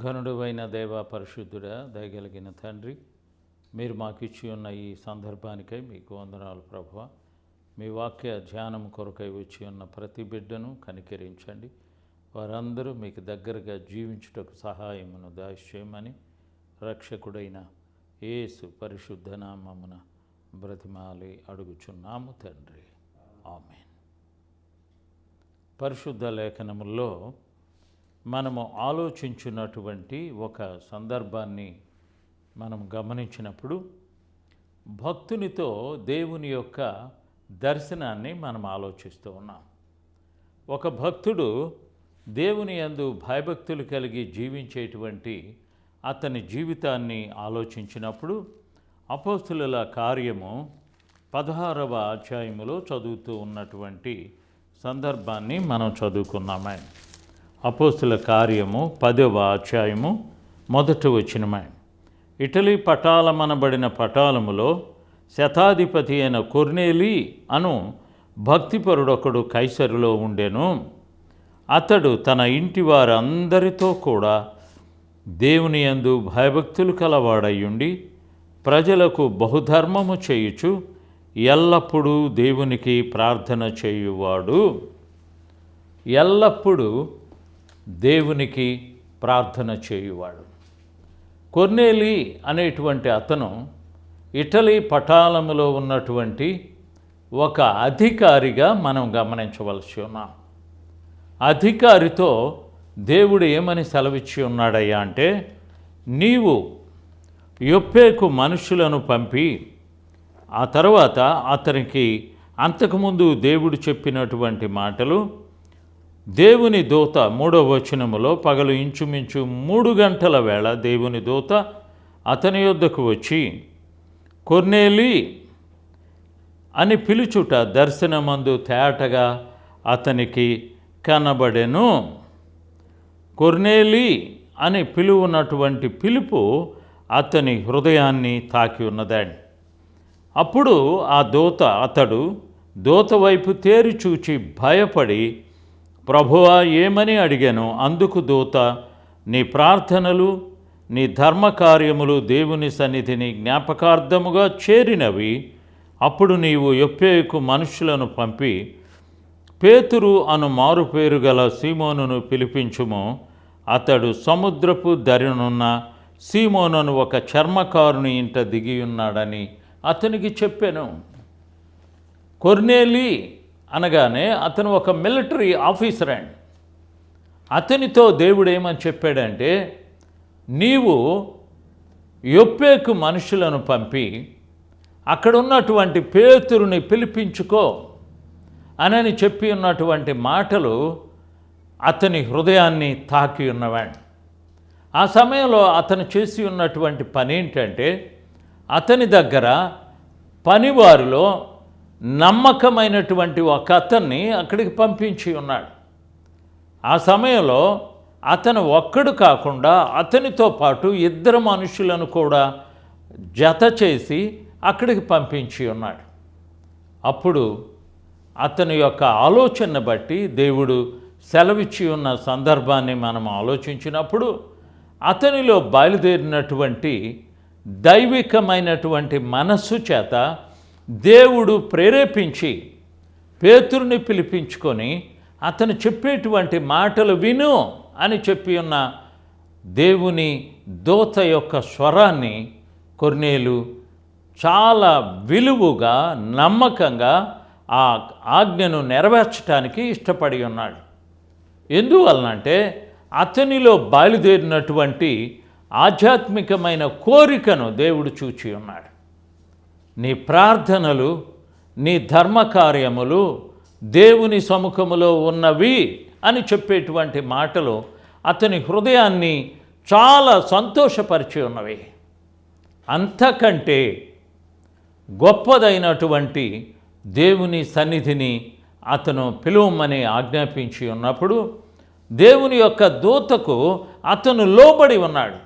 ఘనుడువైన దేవ పరిశుద్ధుడా, దయగలిగిన తండ్రి, మీరు మాకు ఇచ్చి ఉన్న ఈ సందర్భానికై మీకు వందనాలు ప్రభువా. మీ వాక్య ధ్యానం కొరకై వచ్చి ఉన్న ప్రతి బిడ్డను కనికరించండి. వారందరూ మీకు దగ్గరగా జీవించుటకు సహాయమును దయచేయమని రక్షకుడైన యేసు పరిశుద్ధ నామమున బ్రతిమాలి అడుగుచున్నాము తండ్రి, ఆమేన్. పరిశుద్ధ లేఖనముల్లో మనము ఆలోచించినటువంటి ఒక సందర్భాన్ని మనం గమనించినప్పుడు భక్తునితో దేవుని యొక్క దర్శనాన్ని మనం ఆలోచిస్తూ ఉన్నాం. ఒక భక్తుడు దేవుని యందు భయభక్తులు కలిగి జీవించేటువంటి అతని జీవితాన్ని ఆలోచించినప్పుడు అపోస్తులుల కార్యము 16వ అధ్యాయములో చదువుతూ ఉన్నటువంటి సందర్భాన్ని మనం చదువుకున్నామే. అపోస్తుల కార్యము 10వ అధ్యాయము 1వ వచనమే. ఇటలీ పటాలమనబడిన పటాలములో శతాధిపతి అయిన కొర్నేలి అను భక్తిపరుడొకడు కైసరులో ఉండెను. అతడు తన ఇంటి వారందరితో కూడా దేవుని యందు భయభక్తులు కలవాడయ్యుండి ప్రజలకు బహుధర్మము చేయుచు ఎల్లప్పుడూ దేవునికి ప్రార్థన చేయువాడు. ఎల్లప్పుడూ దేవునికి ప్రార్థన చేయువాడు. కొర్నేలి అనేటువంటి అతను ఇటలీ పటాలములో ఉన్నటువంటి ఒక అధికారిగా మనం గమనించవలసి ఉన్నాం. అధికారితో దేవుడు ఏమని సెలవిచ్చి ఉన్నాడయ్యా అంటే, నీవు యొప్పేకు మనుషులను పంపి ఆ తర్వాత అతనికి అంతకుముందు దేవుడు చెప్పినటువంటి మాటలు, దేవుని దూత 3వ వచనములో పగలు ఇంచుమించు 3 గంటల వేళ దేవుని దూత అతని యొద్దకు వచ్చి కొర్నేలి అని పిలుచుట దర్శనమందు తేటగా అతనికి కనబడెను. కొర్నేలి అని పిలువున్నటువంటి పిలుపు అతని హృదయాన్ని తాకి ఉన్నదండి. అప్పుడు ఆ అతడు దూత వైపు తేరి చూచి భయపడి, ప్రభువా ఏమని అడిగాను. అందుకు దూత, నీ ప్రార్థనలు నీ ధర్మకార్యములు దేవుని సన్నిధిని జ్ఞాపకార్థముగా చేరినవి. అప్పుడు నీవు యొప్పేకు మనుషులను పంపి పేతురు అను మారుపేరు గల సీమోనును పిలిపించుము. అతడు సముద్రపు దరినున్న సీమోనును ఒక చర్మకారుని ఇంట దిగియున్నాడని అతనికి చెప్పాను. కొర్నేలి అనగానే అతను ఒక మిలిటరీ ఆఫీసర్ అండి. అతనితో దేవుడు ఏమని చెప్పాడంటే, నీవు యొప్పేకు మనుషులను పంపి అక్కడ ఉన్నటువంటి పేతురుని పిలిపించుకో అని చెప్పి ఉన్నటువంటి మాటలు అతని హృదయాన్ని తాకి ఉన్నవాడు. ఆ సమయంలో అతను చేసి ఉన్నటువంటి పని ఏంటంటే, అతని దగ్గర పనివారిలో నమ్మకమైనటువంటి ఒక అతన్ని అక్కడికి పంపించి ఉన్నాడు. ఆ సమయంలో అతను ఒక్కడు కాకుండా అతనితో పాటు 2 మనుషులను కూడా జత చేసి అక్కడికి పంపించి ఉన్నాడు. అప్పుడు అతని యొక్క ఆలోచన బట్టి దేవుడు సెలవిచ్చి ఉన్న సందర్భాన్ని మనం ఆలోచించినప్పుడు అతనిలో బయలుదేరినటువంటి దైవికమైనటువంటి మనస్సు చేత దేవుడు ప్రేరేపించి పేతురుని పిలిపించుకొని అతను చెప్పేటువంటి మాటలు విను అని చెప్పి ఉన్న దేవుని దూత యొక్క స్వరాన్ని కొర్నేలు చాలా విలువగా నమ్మకంగా ఆ ఆజ్ఞను నెరవేర్చడానికి ఇష్టపడి ఉన్నాడు. ఎందువలనంటే అతనిలో బయలుదేరినటువంటి ఆధ్యాత్మికమైన కోరికను దేవుడు చూచి ఉన్నాడు. నీ ప్రార్థనలు నీ ధర్మకార్యములు దేవుని సముఖములో ఉన్నవి అని చెప్పేటువంటి మాటలు అతని హృదయాన్ని చాలా సంతోషపరిచి ఉన్నవి. అంతకంటే గొప్పదైనటువంటి దేవుని సన్నిధిని అతను పిలువమని ఆజ్ఞాపించి ఉన్నప్పుడు దేవుని యొక్క దూతకు అతను లోబడి ఉన్నాడు.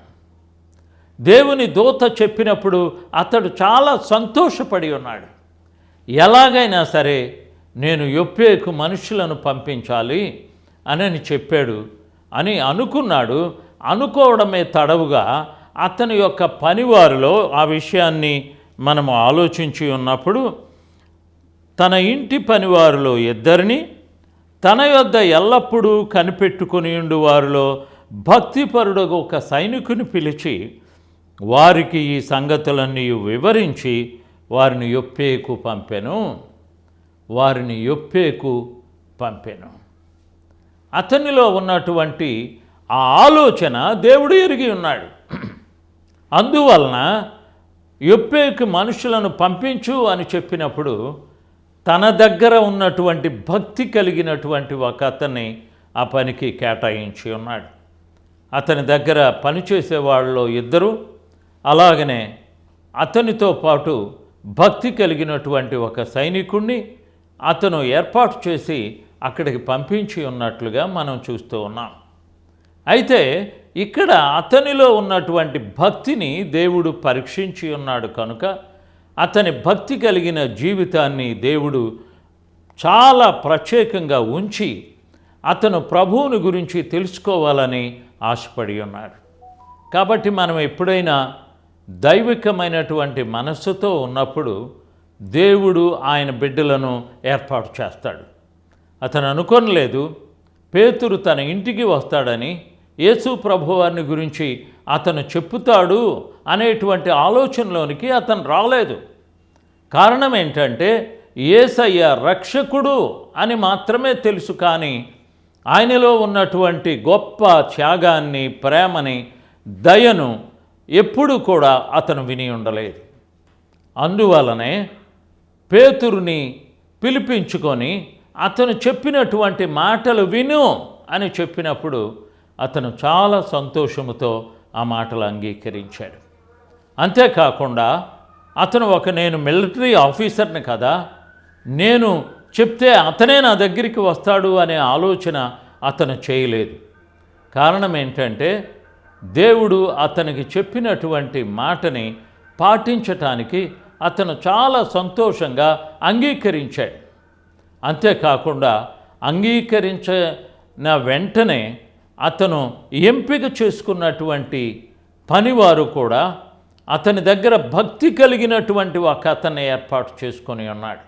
దేవుని దూత చెప్పినప్పుడు అతడు చాలా సంతోషపడి ఉన్నాడు. ఎలాగైనా సరే నేను యొప్పేకు మనుషులను పంపించాలి అని చెప్పాడు అని అనుకున్నాడు. అనుకోవడమే తడవుగా అతని యొక్క పనివారిలో ఆ విషయాన్ని మనము ఆలోచించి ఉన్నప్పుడు తన ఇంటి పనివారిలో ఇద్దరిని తన యొద్ద ఎల్లప్పుడూ కనిపెట్టుకుని ఉండు వారిలో భక్తిపరుడు ఒక సైనికుని పిలిచి వారికి ఈ సంగతులన్నీ వివరించి వారిని యొప్పేకు పంపెను. అతనిలో ఉన్నటువంటి ఆ ఆలోచన దేవుడు ఎరిగి ఉన్నాడు. అందువలన యొప్పేకు మనుషులను పంపించు అని చెప్పినప్పుడు తన దగ్గర ఉన్నటువంటి భక్తి కలిగినటువంటి ఒక అతన్ని ఆ పనికి కేటాయించి ఉన్నాడు. అతని దగ్గర పనిచేసే వాళ్ళలో ఇద్దరు, అలాగనే అతనితో పాటు భక్తి కలిగినటువంటి ఒక సైనికుణ్ణి అతను ఏర్పాటు చేసి అక్కడికి పంపించి ఉన్నట్లుగా మనం చూస్తూ ఉన్నాం. అయితే ఇక్కడ అతనిలో ఉన్నటువంటి భక్తిని దేవుడు పరీక్షించి ఉన్నాడు కనుక అతని భక్తి కలిగిన జీవితాన్ని దేవుడు చాలా ప్రత్యేకంగా ఉంచి అతను ప్రభువుని గురించి తెలుసుకోవాలని ఆశపడి ఉన్నాడు. కాబట్టి మనం ఎప్పుడైనా దైవికమైనటువంటి మనస్సుతో ఉన్నప్పుడు దేవుడు ఆయన బిడ్డలను ఏర్పాటు చేస్తాడు. అతను అనుకోనలేదు పేతురు తన ఇంటికి వస్తాడని, యేసు ప్రభువారిని గురించి అతను చెప్పుతాడు అనేటువంటి ఆలోచనలోనికి అతను రాలేదు. కారణం ఏంటంటే యేసయ్య రక్షకుడు అని మాత్రమే తెలుసు, కానీ ఆయనలో ఉన్నటువంటి గొప్ప త్యాగాన్ని, ప్రేమని, దయను ఎప్పుడు కూడా అతను విని ఉండలేదు. అందువలనే పేతురుని పిలిపించుకొని అతను చెప్పినటువంటి మాటలు విను అని చెప్పినప్పుడు అతను చాలా సంతోషముతో ఆ మాటలు అంగీకరించాడు. అంతేకాకుండా అతను నేను మిలిటరీ ఆఫీసర్ని కదా, నేను చెప్తే అతనే నా దగ్గరికి వస్తాడు అనే ఆలోచన అతను చేయలేదు. కారణం ఏంటంటే దేవుడు అతనికి చెప్పినటువంటి మాటని పాటించటానికి అతను చాలా సంతోషంగా అంగీకరించాడు. అంతేకాకుండా అంగీకరించిన వెంటనే అతను ఎంపిక చేసుకున్నటువంటి పనివారు కూడా అతని దగ్గర భక్తి కలిగినటువంటి ఒక అతన్ని ఏర్పాటు చేసుకొని ఉన్నాడు.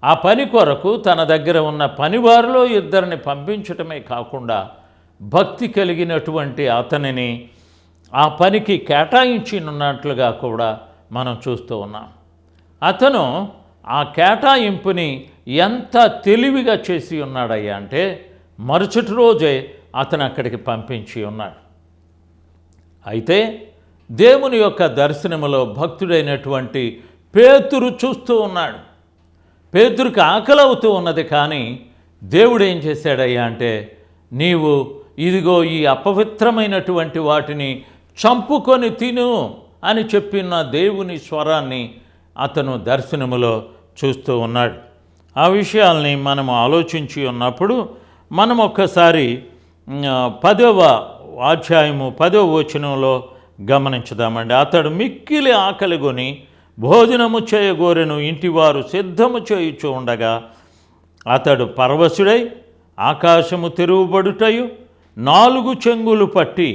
ఆ పని కొరకు తన దగ్గర ఉన్న పనివారిలో ఇద్దరిని పంపించటమే కాకుండా భక్తి కలిగినటువంటి అతనిని ఆ పనికి కేటాయించినట్లుగా కూడా మనం చూస్తూ ఉన్నాం. అతను ఆ కేటాయింపుని ఎంత తెలివిగా చేసి ఉన్నాడయ్యా అంటే మరుసటి రోజే అతను అక్కడికి పంపించి ఉన్నాడు. అయితే దేవుని యొక్క దర్శనములో భక్తుడైనటువంటి పేతురు చూస్తూ ఉన్నాడు. పేతురుకి ఆకలి అవుతూ ఉన్నది, కానీ దేవుడు ఏం చేశాడయ్యా అంటే నీవు ఇదిగో ఈ అపవిత్రమైనటువంటి వాటిని చంపుకొని తిను అని చెప్పిన దేవుని స్వరాన్ని అతను దర్శనములో చూస్తూ ఉన్నాడు. ఆ విషయాల్ని మనం ఆలోచించి ఉన్నప్పుడు మనం ఒక్కసారి 10వ అధ్యాయము 10వ వచనంలో గమనించుదామండి. అతడు మిక్కిలి ఆకలిగొని భోజనము చేయగోరెను, ఇంటివారు సిద్ధము చేయుచూ ఉండగా అతడు పరవశుడై ఆకాశము తెరువబడుటయు 4 చెంగులు పట్టి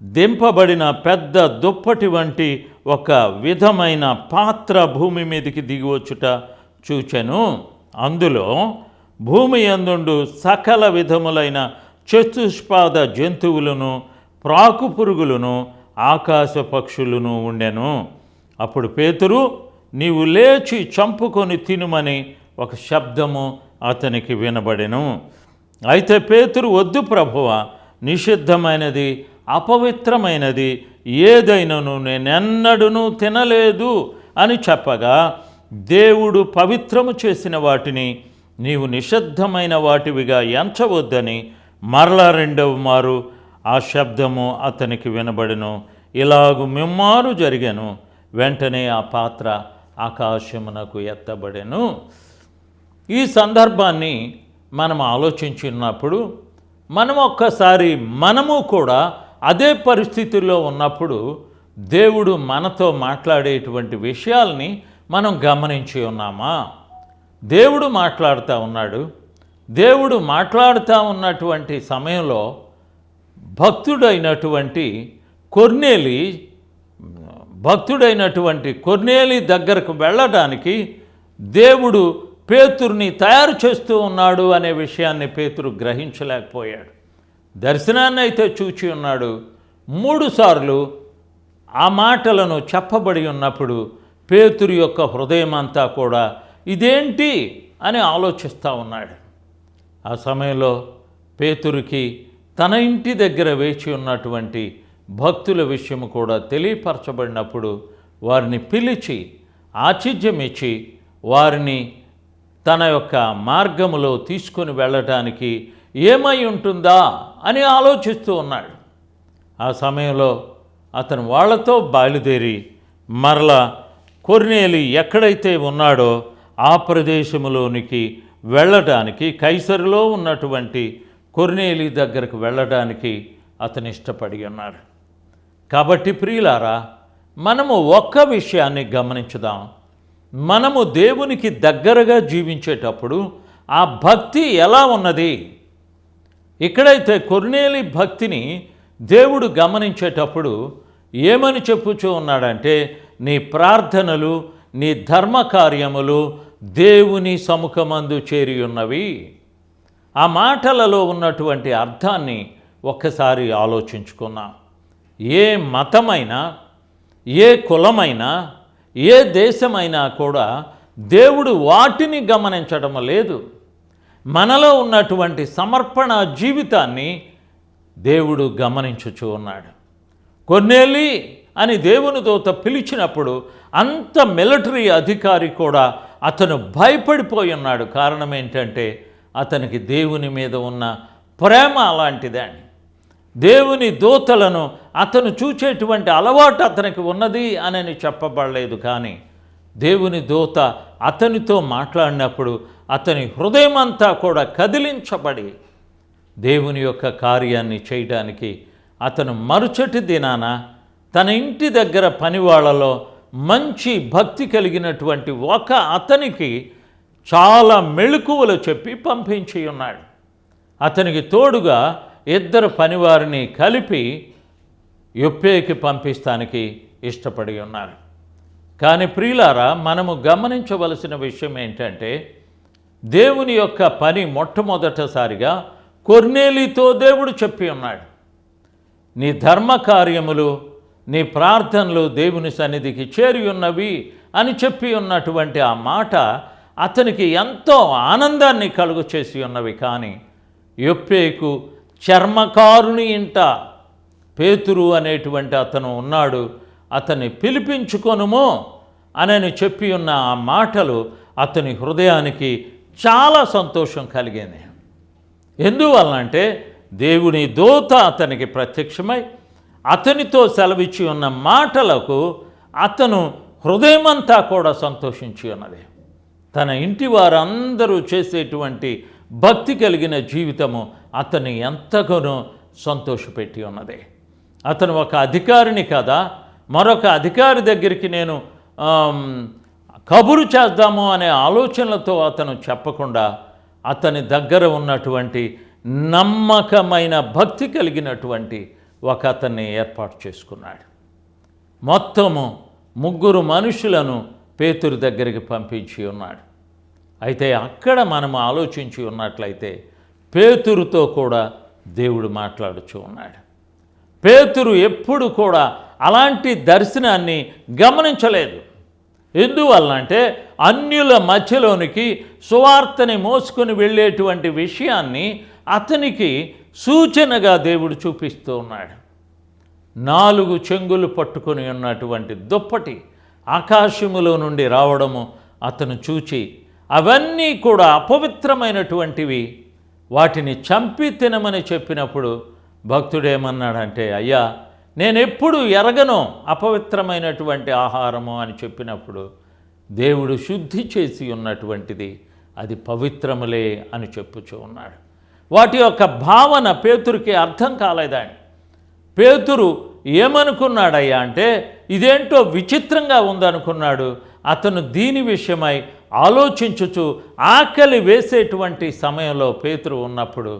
దింపబడిన పెద్ద దుప్పటి వంటి ఒక విధమైన పాత్ర భూమి మీదకి దిగివచ్చుట చూచెను. అందులో భూమి యందుండు సకల విధములైన చతుష్పాద జంతువులను, ప్రాకు పురుగులను, ఆకాశ పక్షులను ఉండెను. అప్పుడు పేతురు నీవు లేచి చంపుకొని తినుమని ఒక శబ్దము అతనికి వినబడెను. అయితే పేతురు వద్దు ప్రభువా, నిషిద్ధమైనది అపవిత్రమైనది ఏదైనాను నేనెన్నడూ తినలేదు అని చెప్పగా దేవుడు పవిత్రము చేసిన వాటిని నీవు నిషిద్ధమైన వాటివిగా ఎంచవద్దని మరలా 2వ మారు ఆ శబ్దము అతనికి వినబడెను. ఇలాగు ముమ్మారు జరిగెను. వెంటనే ఆ పాత్ర ఆకాశమునకు ఎత్తబడెను. ఈ సందర్భాన్ని మనం ఆలోచించినప్పుడు మనం ఒక్కసారి మనము కూడా అదే పరిస్థితుల్లో ఉన్నప్పుడు దేవుడు మనతో మాట్లాడేటువంటి విషయాల్ని మనం గమనించి ఉన్నామా? దేవుడు మాట్లాడుతూ ఉన్నాడు. దేవుడు మాట్లాడుతూ ఉన్నటువంటి సమయంలో భక్తుడైనటువంటి కొర్నేలి దగ్గరకు వెళ్ళడానికి దేవుడు పేతురుని తయారు చేస్తూ ఉన్నాడు అనే విషయాన్ని పేతురు గ్రహించలేకపోయాడు. దర్శనాన్ని అయితే చూచి ఉన్నాడు. 3 సార్లు ఆ మాటలను చెప్పబడి ఉన్నప్పుడు పేతురు యొక్క హృదయం అంతా కూడా ఇదేంటి అని ఆలోచిస్తూ ఉన్నాడు. ఆ సమయంలో పేతురుకి తన ఇంటి దగ్గర వేచి ఉన్నటువంటి భక్తుల విషయం కూడా తెలియపరచబడినప్పుడు వారిని పిలిచి ఆతిథ్యమిచ్చి వారిని తన యొక్క మార్గములో తీసుకొని వెళ్ళటానికి ఏమై ఉంటుందా అని ఆలోచిస్తూ ఉన్నాడు. ఆ సమయంలో అతను వాళ్ళతో బయలుదేరి మరలా కొర్నేలి ఎక్కడైతే ఉన్నాడో ఆ ప్రదేశంలోనికి వెళ్ళడానికి, కైసరులో ఉన్నటువంటి కొర్నేలి దగ్గరకు వెళ్ళడానికి అతను ఇష్టపడి ఉన్నాడు. కాబట్టి ప్రియులారా, మనము ఒక్క విషయాన్ని గమనించుదాం. మనము దేవునికి దగ్గరగా జీవించేటప్పుడు ఆ భక్తి ఎలా ఉన్నది? ఇక్కడైతే కొర్నేలి భక్తిని దేవుడు గమనించేటప్పుడు ఏమని చెప్పుచూ ఉన్నాడంటే, నీ ప్రార్థనలు, నీ ధర్మకార్యములు దేవుని సముఖమందు చేరి ఉన్నవి. ఆ మాటలలో ఉన్నటువంటి అర్థాన్ని ఒక్కసారి ఆలోచించుకున్నాం. ఏ మతమైనా, ఏ కులమైనా, ఏ దేశమైనా కూడా దేవుడు వాటిని గమనించడం లేదు. మనలో ఉన్నటువంటి సమర్పణ జీవితాన్ని దేవుడు గమనించుచూ ఉన్నాడు. కొర్నేలి అని దేవుని దూత పిలిచినప్పుడు అంత మిలిటరీ అధికారి కూడా అతను భయపడిపోయి ఉన్నాడు. కారణం ఏంటంటే అతనికి దేవుని మీద ఉన్న ప్రేమ అలాంటిదని. దేవుని దూతలను అతను చూచేటువంటి అలవాటు అతనికి ఉన్నది అని చెప్పబడలేదు. కానీ దేవుని దూత అతనితో మాట్లాడినప్పుడు అతని హృదయం అంతా కూడా కదిలించబడి దేవుని యొక్క కార్యాన్ని చేయడానికి అతను మరుసటి దినాన తన ఇంటి దగ్గర పనివాళ్లలో మంచి భక్తి కలిగినటువంటి ఒక అతనికి చాలా మెళుకువలు చెప్పి పంపించి ఉన్నాడు. అతనికి తోడుగా 2 పనివారిని కలిపి యొప్పేకి పంపిస్తానికి ఇష్టపడి ఉన్నారు. కానీ ప్రియులారా, మనము గమనించవలసిన విషయం ఏంటంటే, దేవుని యొక్క పని మొట్టమొదటిసారిగా కొర్నేలితో దేవుడు చెప్పి ఉన్నాడు. నీ ధర్మకార్యములు, నీ ప్రార్థనలు దేవుని సన్నిధికి చేరి ఉన్నవి అని చెప్పి ఉన్నటువంటి ఆ మాట అతనికి ఎంతో ఆనందాన్ని కలుగు చేసి ఉన్నవి. కానీ యొప్పేకు చర్మకారుని ఇంట పేతురు అనేటువంటి అతను ఉన్నాడు, అతన్ని పిలిపించుకొనుము అని చెప్పి ఉన్న ఆ మాటలు అతని హృదయానికి చాలా సంతోషం కలిగింది. ఎందువలనంటే దేవుని దూత అతనికి ప్రత్యక్షమై అతనితో సెలవిచ్చి ఉన్న మాటలకు అతను హృదయమంతా కూడా సంతోషించి ఉన్నది. తన ఇంటి వారందరూ చేసేటువంటి భక్తి కలిగిన జీవితము అతన్ని ఎంతగానో సంతోషపెట్టి ఉన్నది. అతను ఒక అధికారిని కదా, మరొక అధికారి దగ్గరికి నేను కబురు చేద్దాము అనే ఆలోచనలతో అతను చెప్పకుండా అతని దగ్గర ఉన్నటువంటి నమ్మకమైన భక్తి కలిగినటువంటి ఒక అతన్ని ఏర్పాటు చేసుకున్నాడు. మొత్తము 3 మనుషులను పేతురు దగ్గరికి పంపించి ఉన్నాడు. అయితే అక్కడ మనం ఆలోచించి ఉన్నట్లయితే పేతురుతో కూడా దేవుడు మాట్లాడుచూ ఉన్నాడు. పేతురు ఎప్పుడు కూడా అలాంటి దర్శనాన్ని గమనించలేదు. ఎందువల్లంటే అన్యుల మధ్యలోనికి సువార్తని మోసుకొని వెళ్ళేటువంటి విషయాన్ని అతనికి సూచనగా దేవుడు చూపిస్తూ ఉన్నాడు. 4 చెంగులు పట్టుకొని ఉన్నటువంటి దుప్పటి ఆకాశములో నుండి రావడము అతను చూచి, అవన్నీ కూడా అపవిత్రమైనటువంటివి, వాటిని చంపి తినమని చెప్పినప్పుడు భక్తుడేమన్నాడంటే, అయ్యా నేనెప్పుడు ఎరగను అపవిత్రమైనటువంటి ఆహారము అని చెప్పినప్పుడు దేవుడు శుద్ధి చేసి ఉన్నటువంటిది, అది పవిత్రములే అని చెప్పుచూ ఉన్నాడు. వాటి యొక్క భావన పేతురుకి అర్థం కాలేదండి. పేతురు ఏమనుకున్నాడయ్యా అంటే, ఇదేంటో విచిత్రంగా ఉందనుకున్నాడు. అతను దీని విషయమై ఆలోచించుచు ఆకలి వేసేటువంటి సమయంలో పేతురు ఉన్నప్పుడు,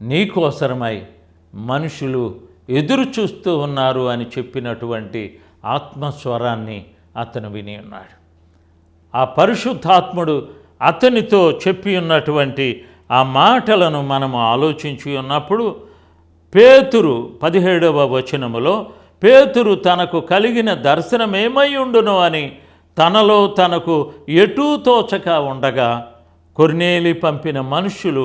నీకోసరమై మనుషులు ఎదురు చూస్తూ ఉన్నారు అని చెప్పినటువంటి ఆత్మస్వరాన్ని అతను విని ఉన్నాడు. ఆ పరిశుద్ధాత్ముడు అతనితో చెప్పి ఉన్నటువంటి ఆ మాటలను మనము ఆలోచించి ఉన్నప్పుడు పేతురు 17వ వచనములో పేతురు తనకు కలిగిన దర్శనమేమై ఉండును అని తనలో తనకు ఎటూ తోచక ఉండగా కొర్నేలి పంపిన మనుష్యులు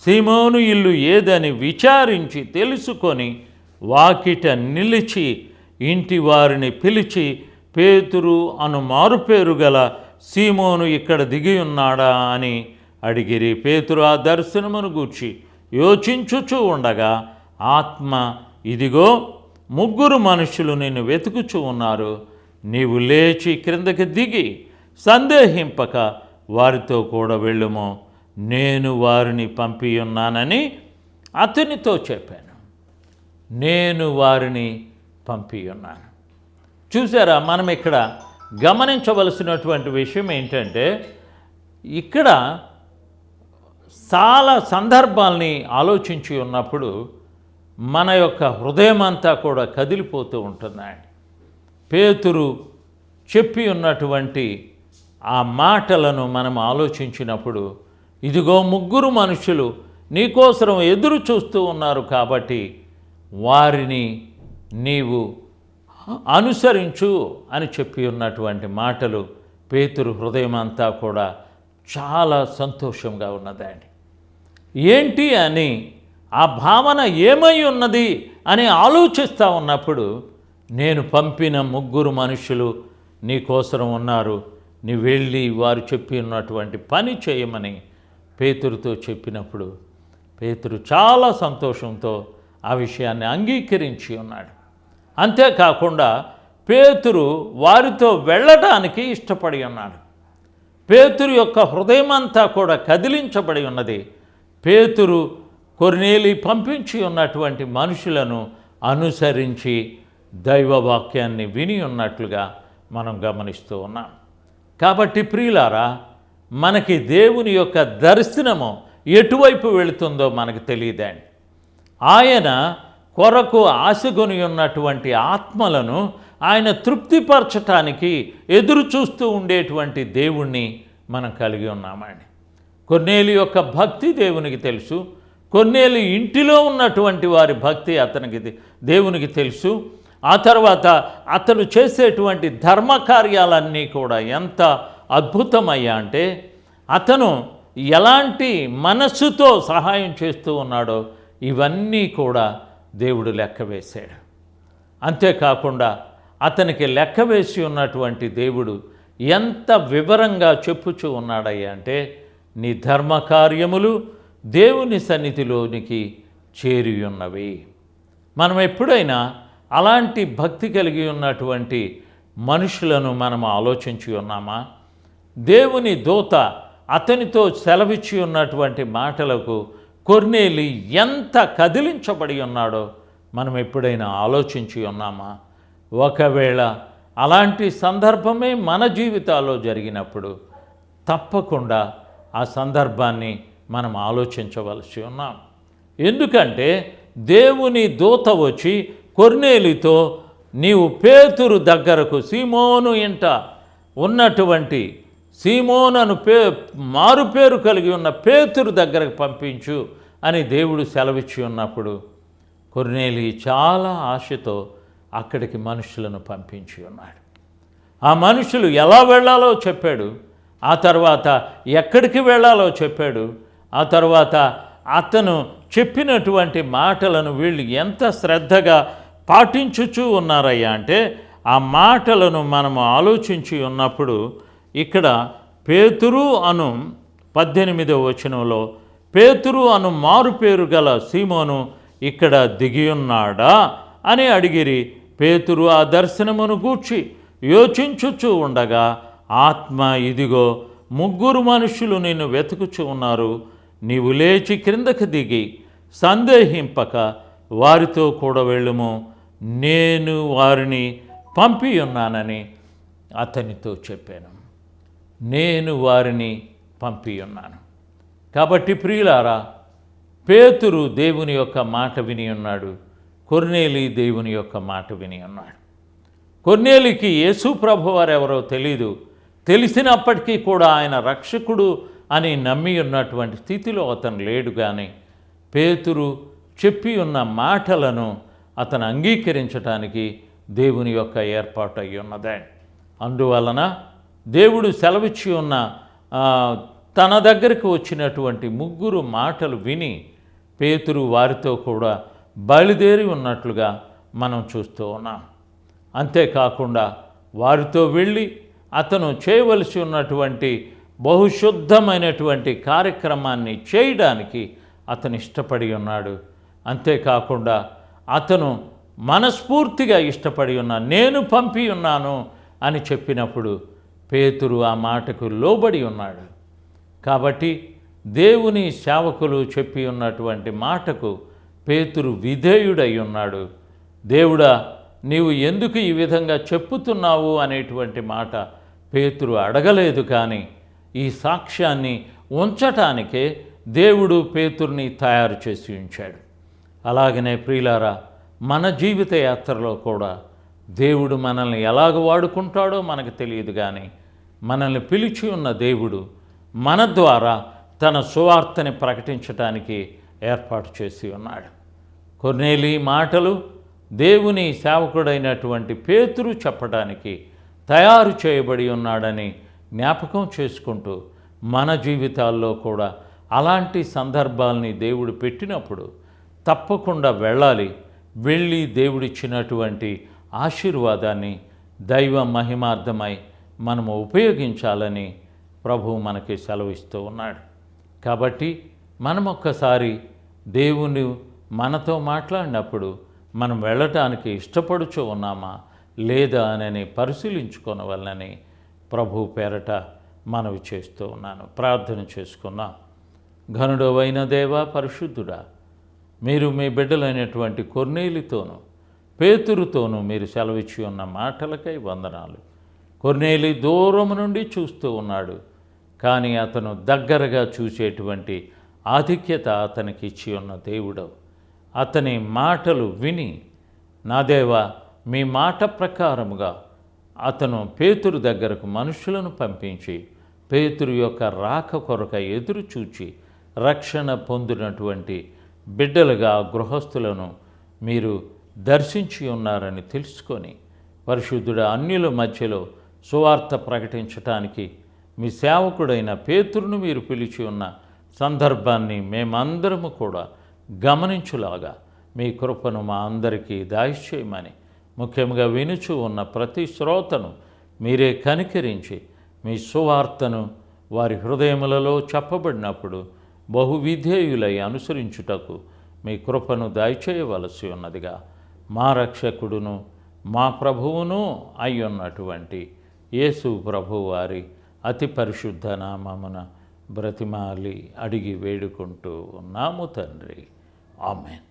సీమోను ఇల్లు ఏదని విచారించి తెలుసుకొని వాకిట నిలిచి ఇంటి వారిని పిలిచి పేతురు అను మారుపేరు గల సీమోను ఇక్కడ దిగి ఉన్నాడా అని అడిగిరి. పేతురు ఆ దర్శనమును గూర్చి యోచించుచూ ఉండగా ఆత్మ, ఇదిగో 3 మనుషులు నిన్ను వెతుకుచూ ఉన్నారు, నీవు లేచి క్రిందకి దిగి సందేహింపక వారితో కూడా వెళ్ళుము, నేను వారిని పంపియున్నానని అతనితో చెప్పాను. నేను వారిని పంపియున్నాను. చూసారా, మనం ఇక్కడ గమనించవలసినటువంటి విషయం ఏంటంటే, ఇక్కడ చాలా సందర్భాల్ని ఆలోచించి ఉన్నప్పుడు మన యొక్క హృదయం అంతా కూడా కదిలిపోతూ ఉంటుందండి. పేతురు చెప్పి ఉన్నటువంటి ఆ మాటలను మనం ఆలోచించినప్పుడు, ఇదిగో 3 మనుషులు నీకోసం ఎదురు చూస్తూ ఉన్నారు కాబట్టి వారిని నీవు అనుసరించు అని చెప్పి ఉన్నటువంటి మాటలు పేతురు హృదయం అంతా కూడా చాలా సంతోషంగా ఉన్నదండి. ఏంటి అని ఆ భావన ఏమై ఉన్నది అని ఆలోచిస్తూ ఉన్నప్పుడు, నేను పంపిన 3 మనుషులు నీకోసం ఉన్నారు, నీ వెళ్ళి వారు చెప్పి ఉన్నటువంటి పని చేయమని పేతురుతో చెప్పినప్పుడు పేతురు చాలా సంతోషంతో ఆ విషయాన్ని అంగీకరించి ఉన్నాడు. అంతేకాకుండా పేతురు వారితో వెళ్ళడానికి ఇష్టపడి ఉన్నాడు. పేతురు యొక్క హృదయం అంతా కూడా కదిలించబడి ఉన్నది. పేతురు కొర్నేలి పంపించి ఉన్నటువంటి మనుషులను అనుసరించి దైవవాక్యాన్ని విని ఉన్నట్లుగా మనం గమనిస్తూ ఉన్నాం. కాబట్టి ప్రియులారా, మనకి దేవుని యొక్క దర్శనము ఎటువైపు వెళుతుందో మనకు తెలియదండి. ఆయన కొరకు ఆశగొని ఉన్నటువంటి ఆత్మలను ఆయన తృప్తిపరచటానికి ఎదురు చూస్తూ ఉండేటువంటి దేవుణ్ణి మనం కలిగి ఉన్నామండి. కొర్నేలి యొక్క భక్తి దేవునికి తెలుసు. కొర్నేలి ఇంటిలో ఉన్నటువంటి వారి భక్తి దేవునికి తెలుసు. ఆ తర్వాత అతను చేసేటువంటి ధర్మకార్యాలన్నీ కూడా ఎంత అద్భుతమయ్యా అంటే, అతను ఎలాంటి మనస్సుతో సహాయం చేస్తూ ఉన్నాడో ఇవన్నీ కూడా దేవుడు లెక్క వేశాడు. అంతేకాకుండా అతనికి లెక్క వేసి ఉన్నటువంటి దేవుడు ఎంత వివరంగా చెప్పుచూ ఉన్నాడయ్యా అంటే, నీ ధర్మకార్యములు దేవుని సన్నిధిలోనికి చేరి ఉన్నవి. మనం ఎప్పుడైనా అలాంటి భక్తి కలిగి ఉన్నటువంటి మనుషులను మనం ఆలోచించి ఉన్నామా? దేవుని దూత అతనితో సెలవిచ్చి ఉన్నటువంటి మాటలకు కొర్నేలి ఎంత కదిలించబడి ఉన్నాడో మనం ఎప్పుడైనా ఆలోచించి ఉన్నామా? ఒకవేళ అలాంటి సందర్భమే మన జీవితాల్లో జరిగినప్పుడు తప్పకుండా ఆ సందర్భాన్ని మనం ఆలోచించవలసి ఉన్నాం. ఎందుకంటే దేవుని దూత వచ్చి కొర్నేలితో, నీవు పేతురు దగ్గరకు, సీమోను ఇంట ఉన్నటువంటి సీమోనను మారుపేరు కలిగి ఉన్న పేతురు దగ్గరకు పంపించు అని దేవుడు సెలవిచ్చి ఉన్నప్పుడు కొర్నేలి చాలా ఆశతో అక్కడికి మనుషులను పంపించి ఉన్నాడు. ఆ మనుషులు ఎలా వెళ్ళాలో చెప్పాడు, ఆ తర్వాత ఎక్కడికి వెళ్ళాలో చెప్పాడు. ఆ తర్వాత అతను చెప్పినటువంటి మాటలను వీళ్ళు ఎంత శ్రద్ధగా పాటించుచూ ఉన్నారయ్యా అంటే, ఆ మాటలను మనము ఆలోచించి ఉన్నప్పుడు ఇక్కడ పేతురు అను 18వ వచనంలో పేతురు అను మారుపేరు గల సీమోను ఇక్కడ దిగియున్నాడా అని అడిగిరి. పేతురు ఆ దర్శనమును గూర్చి యోచించుచూ ఉండగా ఆత్మ, ఇదిగో 3 మనుషులు నిన్ను వెతుకుచూ ఉన్నారు, నీవు లేచి క్రిందకి దిగి సందేహింపక వారితో కూడా వెళ్ళుము, నేను వారిని పంపి ఉన్నానని అతనితో చెప్పాను. నేను వారిని పంపి ఉన్నాను. కాబట్టి ప్రియులారా, పేతురు దేవుని యొక్క మాట విని ఉన్నాడు, కొర్నేలి దేవుని యొక్క మాట విని ఉన్నాడు. కొర్నేలికి యేసు ప్రభువారు ఎవరో తెలీదు, తెలిసినప్పటికీ కూడా ఆయన రక్షకుడు అని నమ్మి ఉన్నటువంటి స్థితిలో అతను లేడు. కానీ పేతురు చెప్పి ఉన్న మాటలను అతను అంగీకరించడానికి దేవుని యొక్క ఏర్పాటు అయి ఉన్నదే. అందువలన దేవుడు సెలవిచ్చి ఉన్న తన దగ్గరికి వచ్చినటువంటి 3 మాటలు విని పేతురు వారితో కూడా బయలుదేరి ఉన్నట్లుగా మనం చూస్తూ ఉన్నాం. అంతేకాకుండా వారితో వెళ్ళి అతను చేయవలసి ఉన్నటువంటి బహుశుద్ధమైనటువంటి కార్యక్రమాన్ని చేయడానికి అతను ఇష్టపడి ఉన్నాడు. అంతేకాకుండా అతను మనస్ఫూర్తిగా ఇష్టపడి ఉన్నాను, నేను పంపి ఉన్నాను అని చెప్పినప్పుడు పేతురు ఆ మాటకు లోబడి ఉన్నాడు. కాబట్టి దేవుని సేవకులు చెప్పి ఉన్నటువంటి మాటకు పేతురు విధేయుడై ఉన్నాడు. దేవుడా, నీవు ఎందుకు ఈ విధంగా చెప్పుతున్నావు అనేటువంటి మాట పేతురు అడగలేదు. కానీ ఈ సాక్ష్యాన్ని ఉంచటానికే దేవుడు పేతుర్ని తయారు చేసి ఉంచాడు. అలాగనే ప్రియులారా, మన జీవిత యాత్రలో కూడా దేవుడు మనల్ని ఎలాగ వాడుకుంటాడో మనకు తెలియదు. కానీ మనల్ని పిలిచి ఉన్న దేవుడు మన ద్వారా తన సువార్తని ప్రకటించటానికి ఏర్పాటు చేసి ఉన్నాడు. కొర్నేలి మాటలు దేవుని సేవకుడైనటువంటి పేతురు చెప్పడానికి తయారు చేయబడి ఉన్నాడని జ్ఞాపకం చేసుకుంటూ మన జీవితాల్లో కూడా అలాంటి సందర్భాల్ని దేవుడు పెట్టినప్పుడు తప్పకుండా వెళ్ళాలి. వెళ్ళి దేవుడిచ్చినటువంటి ఆశీర్వాదాన్ని దైవ మహిమార్థమై మనము ఉపయోగించాలని ప్రభువు మనకి సెలవిస్తూ ఉన్నాడు. కాబట్టి మనం ఒక్కసారి దేవుని మనతో మాట్లాడినప్పుడు మనం వెళ్ళటానికి ఇష్టపడుచు ఉన్నామా లేదా అని పరిశీలించుకోనవలనని ప్రభు పేరట మనవి చేస్తూ ఉన్నాను. ప్రార్థన చేసుకున్నాం. ఘనుడవైన దేవా, పరిశుద్ధుడా, మీరు మీ బిడ్డలైనటువంటి కొర్నేలితోనూ పేతురుతోనూ మీరు సెలవిచ్చి ఉన్న మాటలకై వందనాలు. కొర్నేలి దూరం నుండి చూస్తూ ఉన్నాడు, కానీ అతను దగ్గరగా చూసేటువంటి ఆధిక్యత అతనికి ఇచ్చి ఉన్న దేవుడవు. అతని మాటలు విని, నా దేవా, మీ మాట ప్రకారముగా అతను పేతురు దగ్గరకు మనుషులను పంపించి పేతురు యొక్క రాక కొరక ఎదురు చూచి రక్షణ పొందినటువంటి బిడ్డలుగా గృహస్థులను మీరు దర్శించి ఉన్నారని తెలుసుకొని, పరిశుద్ధుడ, అన్యుల మధ్యలో సువార్త ప్రకటించటానికి మీ సేవకుడైన పేతురును మీరు పిలిచి ఉన్న సందర్భాన్ని మేమందరము కూడా గమనించులాగా మీ కృపను మా అందరికీ దయచేయమని, ముఖ్యంగా వినుచు ఉన్న ప్రతి శ్రోతను మీరే కనికరించి మీ సువార్తను వారి హృదయములలో చెప్పబడినప్పుడు బహువిధేయులై అనుసరించుటకు మీ కృపను దయచేయవలసి ఉన్నదిగా మా రక్షకుడును మా ప్రభువును అయ్యున్నటువంటి యేసు ప్రభు వారి అతి పరిశుద్ధ నామమున బ్రతిమాలి అడిగి వేడుకుంటూ ఉన్నాము తండ్రి. ఆమేన్.